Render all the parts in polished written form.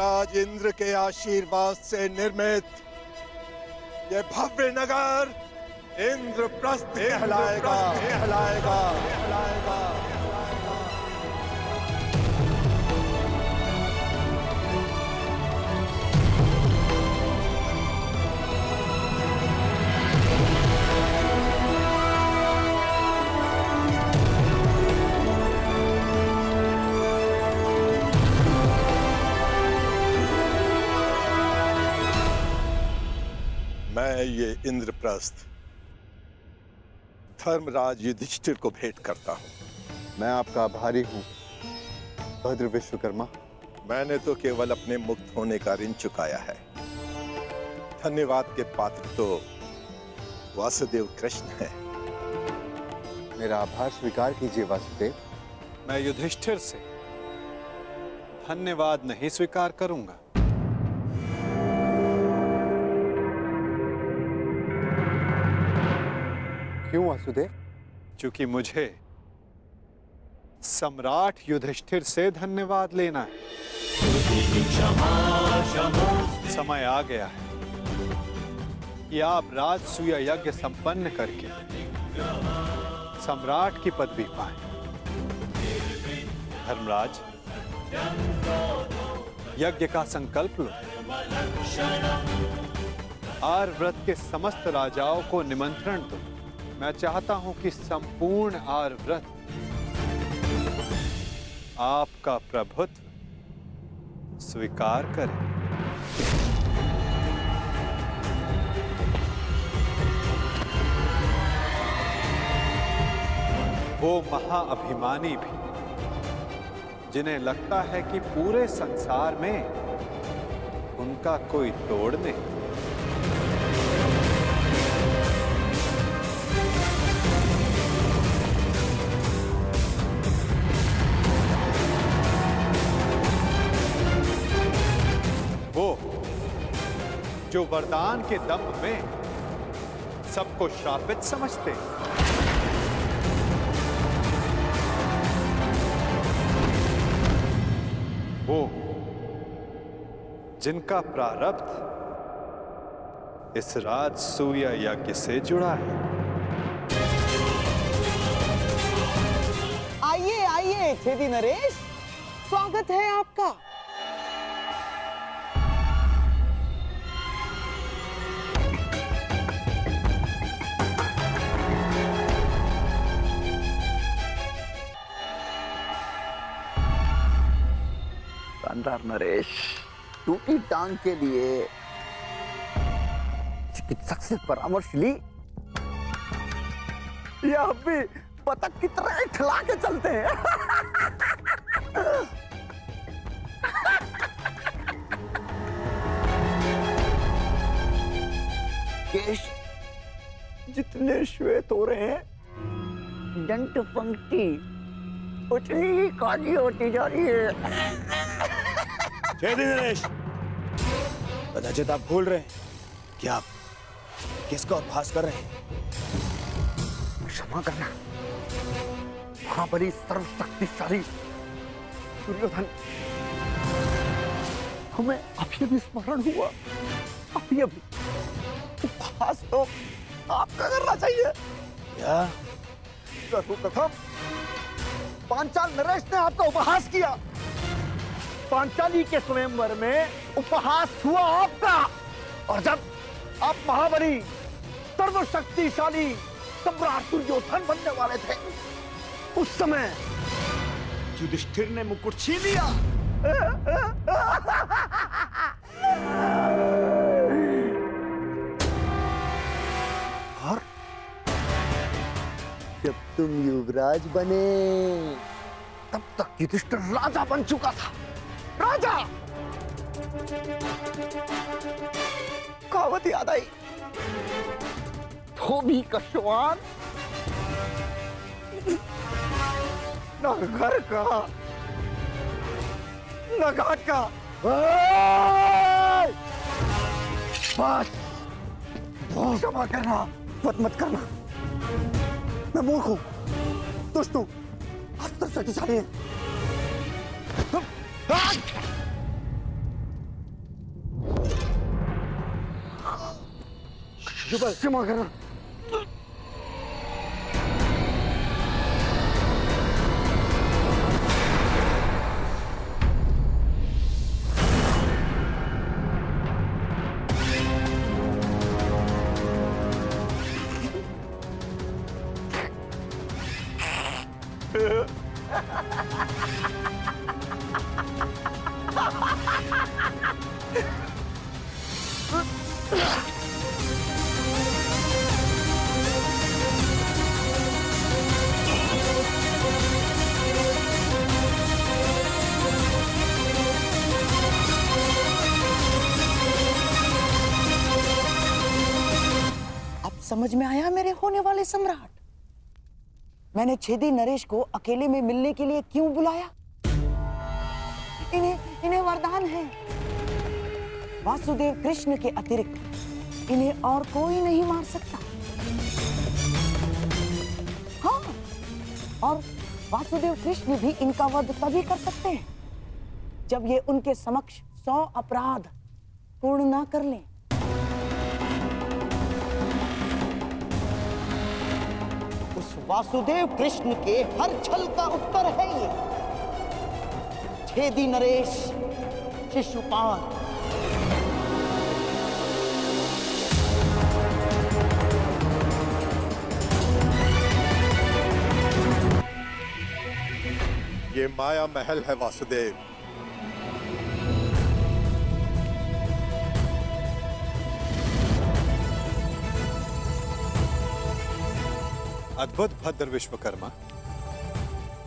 धर्मराज इंद्र के आशीर्वाद से निर्मित ये भव्य नगर इंद्रप्रस्थ कहलाएगा। मैं ये इंद्रप्रस्थ धर्मराज युधिष्ठिर को भेंट करता हूँ। मैं आपका आभारी हूँ भद्र विश्वकर्मा। मैंने तो केवल अपने मुक्त होने का ऋण चुकाया है। धन्यवाद के पात्र तो वासुदेव कृष्ण है। मेरा आभार स्वीकार कीजिए वासुदेव। मैं युधिष्ठिर से धन्यवाद नहीं स्वीकार करूंगा। क्यों वासुदेव? क्योंकि मुझे सम्राट युधिष्ठिर से धन्यवाद लेना है। समय आ गया है कि आप राजसूय यज्ञ संपन्न करके सम्राट की पदवी पाएं। धर्मराज, यज्ञ का संकल्प लो। आर्यव्रत के समस्त राजाओं को निमंत्रण दो। मैं चाहता हूं कि संपूर्ण आर्यव्रत आपका प्रभुत्व स्वीकार करे। वो महाअभिमानी भी जिन्हें लगता है कि पूरे संसार में उनका कोई तोड़ नहीं। वो जो वरदान के दम में सबको श्रापित समझते हैं। वो जिनका प्रारब्ध इस राजसूय यज्ञ से जुड़ा है। आइए आइए छेदी नरेश, स्वागत है आपका। नरेश, टूटी टांग के लिए चिकित्सक से परामर्श ली या अब भी पतंग की तरह खिला के चलते हैं? केश जितने श्वेत हो रहे हैं, दंत पंक्ति उतनी ही काली होती जा रही है। नरेश, कदाचित आप भूल रहे हैं कि आप किसका उपहास कर रहे हैं। क्षमा करना महाबली सर्वशक्तिशाली दुर्योधन, हमें अभी अभी स्मरण हुआ। अभी अभी उपहास तो आपका करना चाहिए। क्या? सर्वप्रथम पांचाल नरेश ने आपका उपहास किया। पांचाली के स्वयंवर में उपहास हुआ आपका, और जब आप महाबली सर्वशक्तिशाली सम्राट दुर्योधन बनने वाले थे, उस समय युधिष्ठिर ने मुकुट छीन लिया। और जब तुम युवराज बने, तब तक युधिष्ठिर राजा बन चुका था। राजा! कहावत याद आई, धोबी का श्वान न घर का न घाट का। बस क्षमा करना, मत करना। मैं मूर्ख हूं, दुष्ट हूं, अस्त्र शक्तिशाली है। जुगल क्षमा करना। समझ में आया मेरे होने वाले सम्राट। मैंने छेदी नरेश को अकेले में मिलने के लिए क्यों बुलाया? इन्हें वरदान है। वासुदेव कृष्ण के अतिरिक्त इन्हें और कोई नहीं मार सकता। हाँ, और वासुदेव कृष्ण भी इनका वध तभी कर सकते हैं जब ये उनके समक्ष 100 अपराध पूर्ण ना कर लें। उस वासुदेव कृष्ण के हर छल का उत्तर है ये छेदी नरेश शिशुपाल। ये माया महल है वासुदेव। अद्भुत भद्र विश्वकर्मा,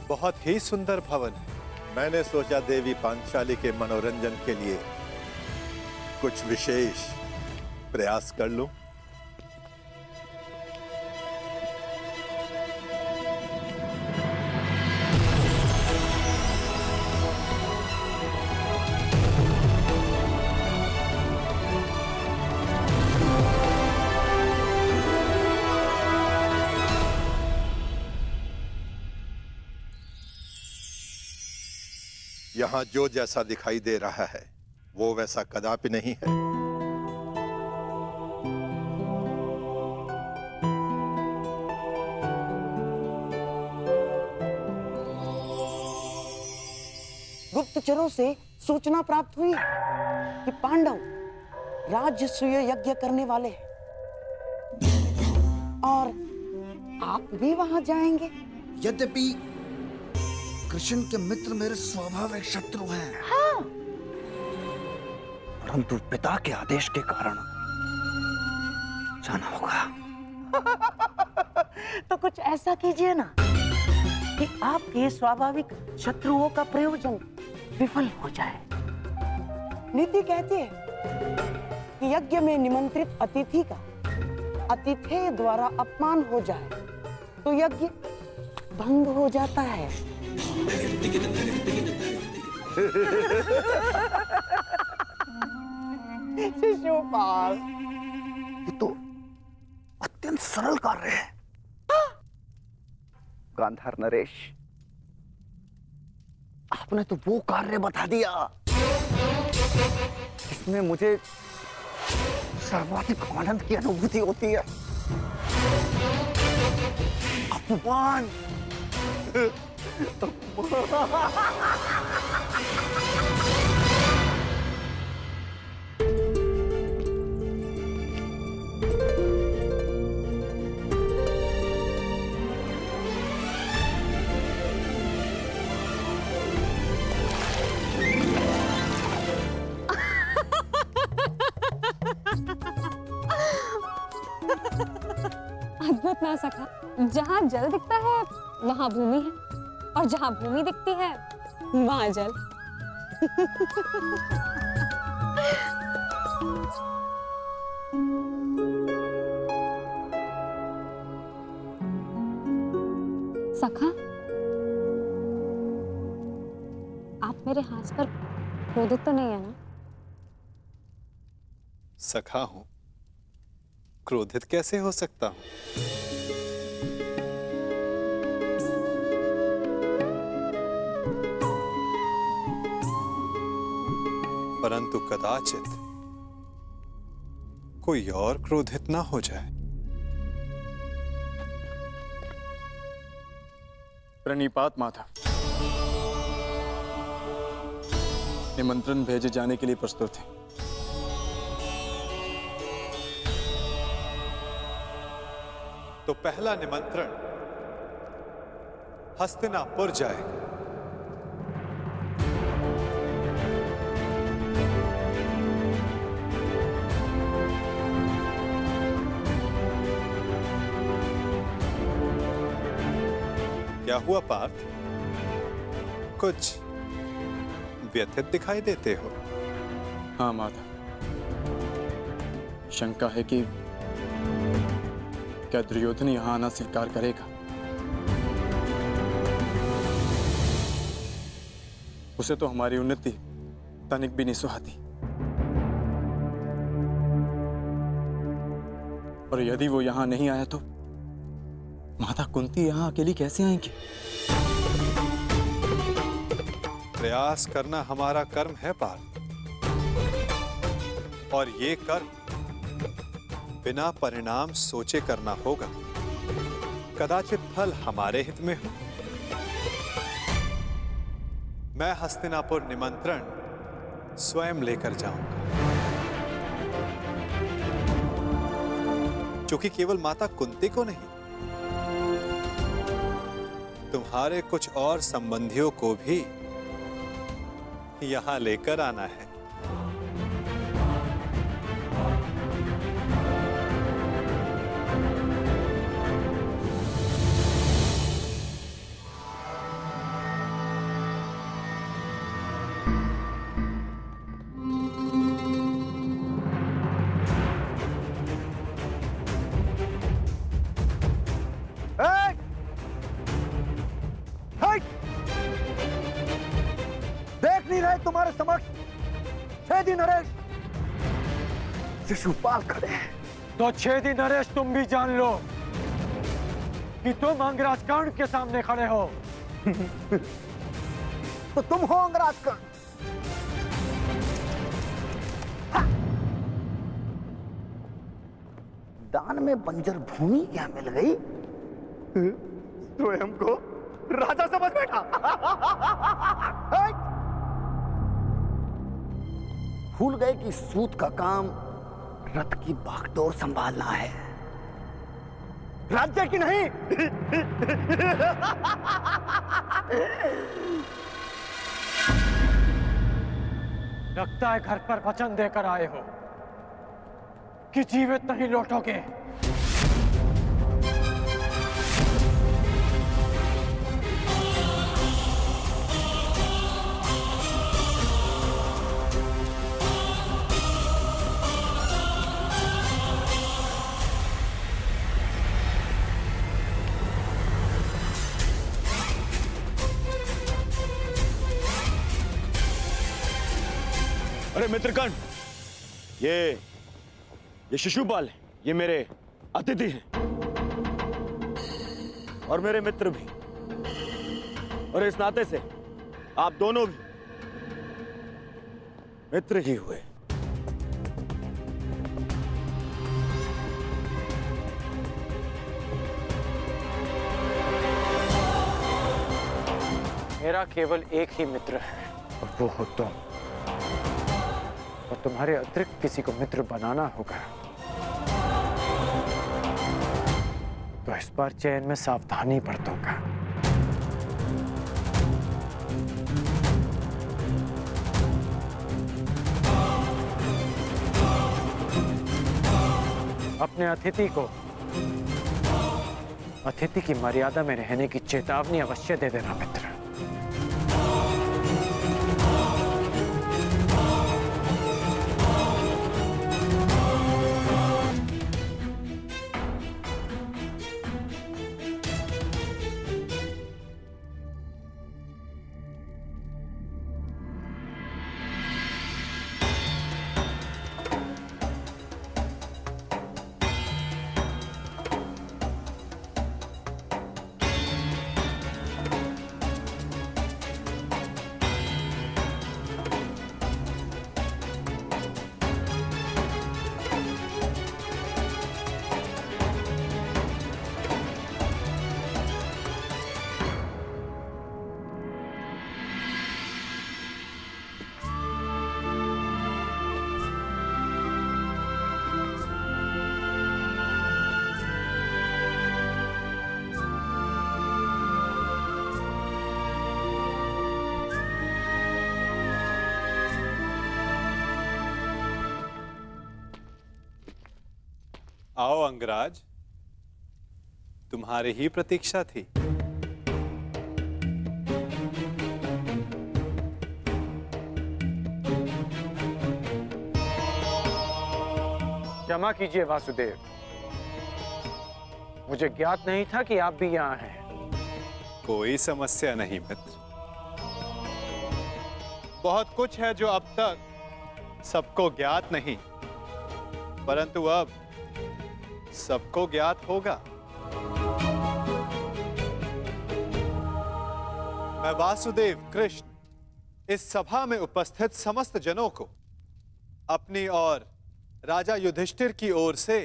बहुत ही सुंदर भवन है। मैंने सोचा देवी पांचाली के मनोरंजन के लिए कुछ विशेष प्रयास कर लूं। यहां जो जैसा दिखाई दे रहा है वो वैसा कदापि नहीं है। गुप्तचरों से सूचना प्राप्त हुई कि पांडव राजसूय यज्ञ करने वाले हैं और आप भी वहां जाएंगे। यद्यपि कृष्ण के मित्र मेरे स्वाभाविक शत्रु हैं, हाँ। परंतु पिता के आदेश के कारण जाना होगा। तो कुछ ऐसा कीजिए ना कि आपके स्वाभाविक शत्रुओं का प्रयोजन विफल हो जाए। नीति कहती है कि यज्ञ में निमंत्रित अतिथि का अतिथेय द्वारा अपमान हो जाए तो यज्ञ भंग हो जाता है। शिशुपाल, ये तो अत्यंत सरल कार्य है। गांधार नरेश, आपने तो वो कार्य बता दिया जिसमें मुझे सर्वाधिक आनंद की अनुभूति होती है। अपमान। अद्भुत ना सका। जहाँ जल दिखता है वहाँ भूमि है और जहाँ भूमि दिखती है वहाँ जल। सखा, आप मेरे हाथ पर क्रोधित तो नहीं है ना? सखा हूं, क्रोधित कैसे हो सकता हूं? परंतु कदाचित कोई और क्रोधित ना हो जाए। प्रणिपात माता। निमंत्रण भेजे जाने के लिए प्रस्तुत है। तो पहला निमंत्रण हस्तिनापुर जाएगा। क्या हुआ पार्थ? कुछ व्यथित दिखाई देते हो। हाँ माता, शंका है कि क्या दुर्योधन यहां आना स्वीकार करेगा। उसे तो हमारी उन्नति तनिक भी नहीं सुहाती, और यदि वो यहां नहीं आया तो माता कुंती यहां अकेली कैसे आएंगी? प्रयास करना हमारा कर्म है पार्थ, और ये कर्म बिना परिणाम सोचे करना होगा। कदाचित फल हमारे हित में हो। मैं हस्तिनापुर निमंत्रण स्वयं लेकर जाऊंगा, क्योंकि केवल माता कुंती को नहीं, तुम्हारे कुछ और संबंधियों को भी यहां लेकर आना है। देख नहीं रहे तुम्हारे समक्ष 6 दिन नरेश शिशुपाल खड़े हैं। तो 6 दिन नरेश तुम भी जान लो कि तुम अंगराज कर्ण के सामने खड़े हो। तो तुम हो अंगराज कर्ण। दान में बंजर भूमि क्या मिल गई? स्वयं को राजा समझ बैठा। भूल गए कि सूत का काम रथ की बागडोर संभालना है, राज्य की नहीं। लगता है घर पर वचन देकर आए हो कि जीवित नहीं लौटोगे। अरे मित्रकर्ण, ये शिशुपाल है, ये मेरे अतिथि हैं और मेरे मित्र भी, और इस नाते से आप दोनों भी मित्र ही हुए। मेरा केवल एक ही मित्र है और वो हो तुम, और तुम्हारे अतिरिक्त किसी को मित्र बनाना होगा तो इस बार चयन में सावधानी बरतूंगा। अपने अतिथि को अतिथि की मर्यादा में रहने की चेतावनी अवश्य दे देना मित्र। आओ अंगराज, तुम्हारी ही प्रतीक्षा थी। क्षमा कीजिए वासुदेव, मुझे ज्ञात नहीं था कि आप भी यहाँ हैं। कोई समस्या नहीं मित्र। बहुत कुछ है जो अब तक सबको ज्ञात नहीं, परंतु अब सबको ज्ञात होगा। मैं वासुदेव कृष्ण इस सभा में उपस्थित समस्त जनों को अपनी और राजा युधिष्ठिर की ओर से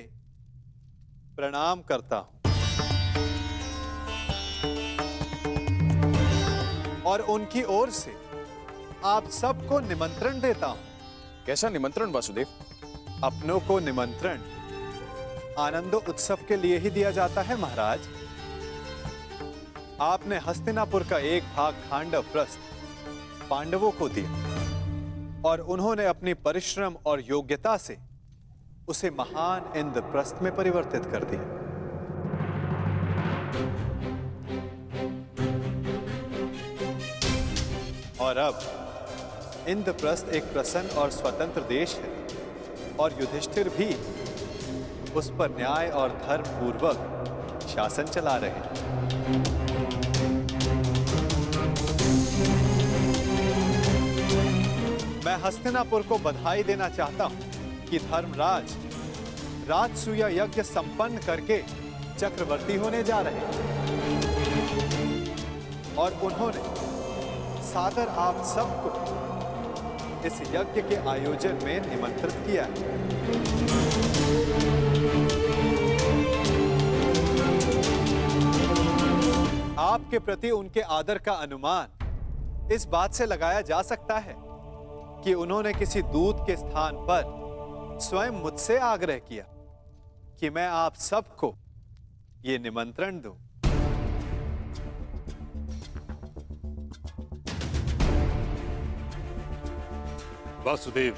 प्रणाम करता हूं और उनकी ओर से आप सबको निमंत्रण देता हूं। कैसा निमंत्रण वासुदेव? अपनों को निमंत्रण आनंदो उत्सव के लिए ही दिया जाता है महाराज। आपने हस्तिनापुर का एक भाग खांडव प्रस्थ पांडवों को दिया और उन्होंने अपनी परिश्रम और योग्यता से उसे महान इंद्रप्रस्थ में परिवर्तित कर दिया। और अब इंद्रप्रस्थ एक प्रसन्न और स्वतंत्र देश है और युधिष्ठिर भी उस पर न्याय और धर्म पूर्वक शासन चला रहे हैं। मैं हस्तिनापुर को बधाई देना चाहता हूं कि धर्मराज राजसूय यज्ञ संपन्न करके चक्रवर्ती होने जा रहे हैं और उन्होंने सादर आप सबको इस यज्ञ के आयोजन में निमंत्रित किया है। आपके प्रति उनके आदर का अनुमान इस बात से लगाया जा सकता है कि उन्होंने किसी दूत के स्थान पर स्वयं मुझसे आग्रह किया कि मैं आप सबको ये निमंत्रण दूं। वासुदेव,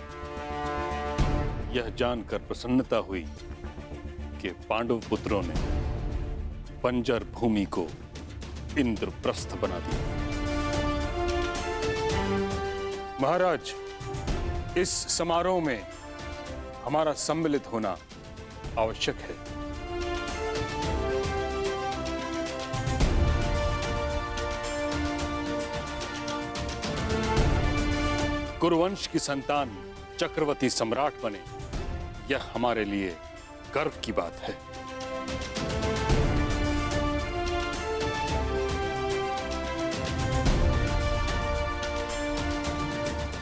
यह जानकर प्रसन्नता हुई कि पांडव पुत्रों ने बंजर भूमि को इंद्रप्रस्थ बना दिया। महाराज, इस समारोह में हमारा सम्मिलित होना आवश्यक है। कुरुवंश की संतान चक्रवर्ती सम्राट बने, यह हमारे लिए गर्व की बात है।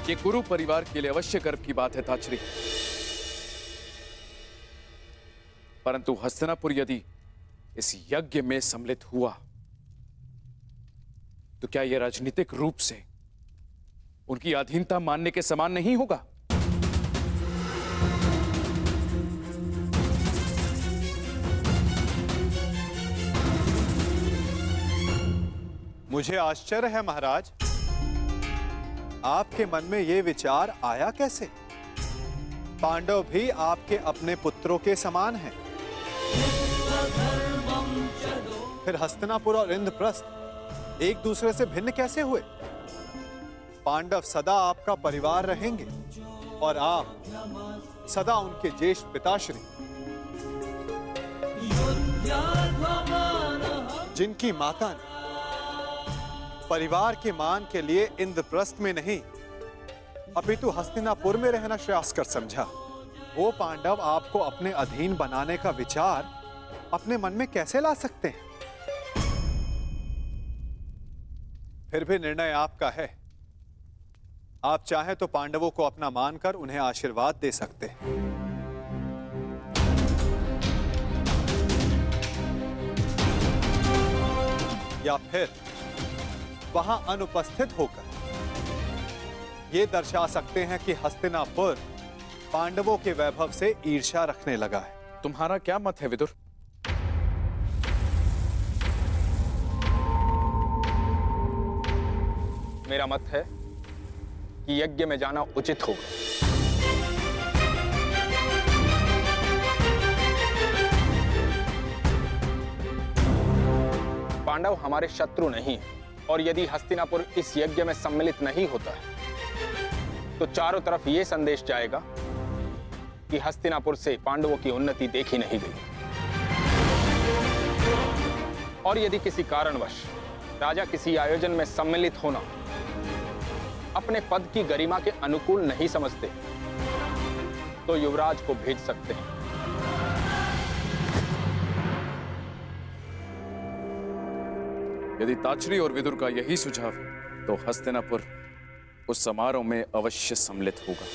ये कुरु परिवार के लिए अवश्य गर्व की बात है ताचरी, परंतु हस्तिनापुर यदि इस यज्ञ में सम्मिलित हुआ तो क्या यह राजनीतिक रूप से उनकी अधीनता मानने के समान नहीं होगा? मुझे आश्चर्य है महाराज, आपके मन में यह विचार आया कैसे? पांडव भी आपके अपने पुत्रों के समान हैं। फिर हस्तिनापुर और इंद्रप्रस्थ एक दूसरे से भिन्न कैसे हुए? पांडव सदा आपका परिवार रहेंगे और आप सदा उनके ज्येष्ठ पिताश्री, जिनकी माता ने परिवार के मान के लिए इंद्रप्रस्थ में नहीं अपितु हस्तिनापुर में रहना श्रेयस्कर समझा, वो पांडव आपको अपने अधीन बनाने का विचार अपने मन में कैसे ला सकते हैं? फिर भी निर्णय आपका है। आप चाहें तो पांडवों को अपना मानकर उन्हें आशीर्वाद दे सकते हैं, या फिर वहां अनुपस्थित होकर यह दर्शा सकते हैं कि हस्तिनापुर पांडवों के वैभव से ईर्ष्या रखने लगा है। तुम्हारा क्या मत है विदुर? मेरा मत है कि यज्ञ में जाना उचित होगा। पांडव हमारे शत्रु नहीं है, और यदि हस्तिनापुर इस यज्ञ में सम्मिलित नहीं होता है तो चारों तरफ यह संदेश जाएगा कि हस्तिनापुर से पांडवों की उन्नति देखी नहीं गई। और यदि किसी कारणवश राजा किसी आयोजन में सम्मिलित होना अपने पद की गरिमा के अनुकूल नहीं समझते तो युवराज को भेज सकते हैं। यदि ताचरी और विदुर का यही सुझाव है तो हस्तिनापुर उस समारोह में अवश्य सम्मिलित होगा।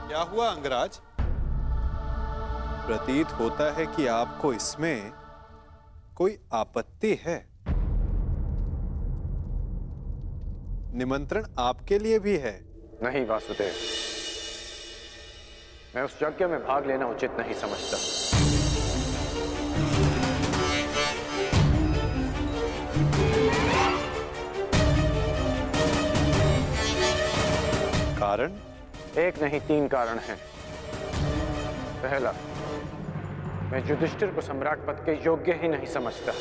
क्या हुआ अंगराज? प्रतीत होता है कि आपको इसमें कोई आपत्ति है। निमंत्रण आपके लिए भी है। नहीं वासुदेव, मैं उस यज्ञ में भाग लेना उचित नहीं समझता। कारण? एक नहीं 3 कारण हैं। पहला, मैं युधिष्ठिर को सम्राट पद के योग्य ही नहीं समझता।